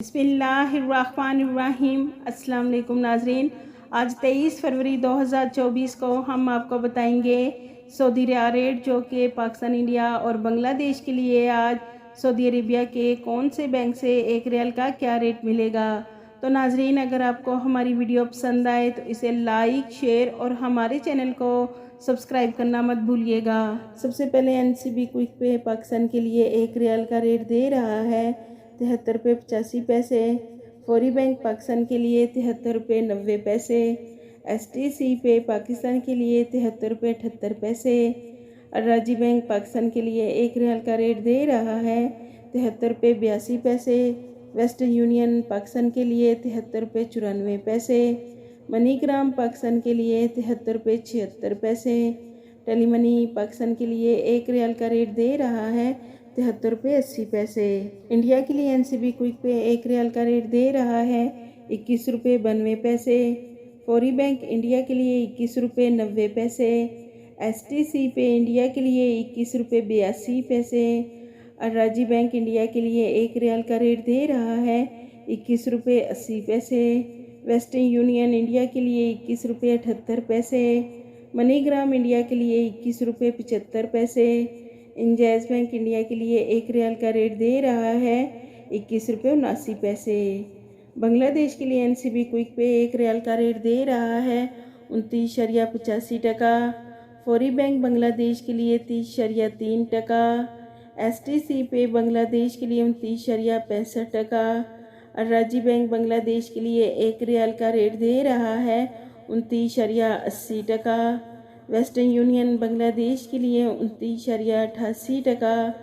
बिस्मिल्लाहिर्रहमानिर्रहीम। अस्सलाम वालेकुम नाजरीन। आज 23 फरवरी 2024 को हम आपको बताएंगे सऊदी रियाल रेट, जो कि पाकिस्तान, इंडिया और बांग्लादेश के लिए आज सऊदी अरेबिया के कौन से बैंक से एक रियाल का क्या रेट मिलेगा। तो नाजरीन, अगर आपको हमारी वीडियो पसंद आए तो इसे लाइक, शेयर और हमारे चैनल को सब्सक्राइब करना मत भूलिएगा। सबसे पहले NCB क्विक पे पाकिस्तान के लिए एक रियाल का रेट दे रहा है 73 रुपये 85 पैसे। फौरी बैंक पाकिस्तान के लिए 73 रुपये 90 पैसे। STC पे पाकिस्तान के लिए 73 रुपये 78 पैसे। अराजी बैंक पाकिस्तान के लिए एक रियाल का रेट दे रहा है 73 रुपये 82 पैसे। वेस्टर्न यूनियन पाकिस्तान के लिए 73 रुपये 94 पैसे। मनीग्राम पाकिस्तान के लिए 73 रुपये 76 पैसे। टेलीमनी पाकिस्तान के लिए एक रियाल का रेट दे रहा है 73 रुपये 80 पैसे। इंडिया के लिए NCB क्विक पे एक रियाल का रेट दे रहा है 21 रुपये 92 पैसे। फौरी बैंक इंडिया के लिए 21 रुपये 90 पैसे। STC पे इंडिया के लिए 21 रुपये 82 पैसे। अराजी बैंक इंडिया के लिए एक रियाल का रेट दे रहा है 21 रुपये 80 पैसे। वेस्टर्न यूनियन इंडिया के लिए 21 रुपये 78 पैसे। मनीग्राम इंडिया के लिए 21 रुपये 75 पैसे। इंजैज़ बैंक इंडिया के लिए एक रियाल का रेट दे रहा है 21 रुपये 79 पैसे। बांग्लादेश के लिए NCB क्विक पे एक रियाल का रेट दे रहा है 29.85 टका। फौरी बैंक बांग्लादेश के लिए 30.3 टका। STC पे बांग्लादेश के लिए 29.65 टका। अराजी बैंक बांग्लादेश के लिए एक रियाल का रेट दे रहा है 29.80 टका। वेस्टर्न यूनियन बांग्लादेश के लिए 29.88 टका।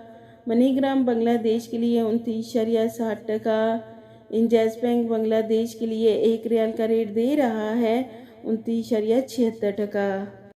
मनीग्राम बांग्लादेश के लिए 29.60 टका। इंजैज़ बैंक बांग्लादेश के लिए एक रियाल का रेट दे रहा है 29.76 टका।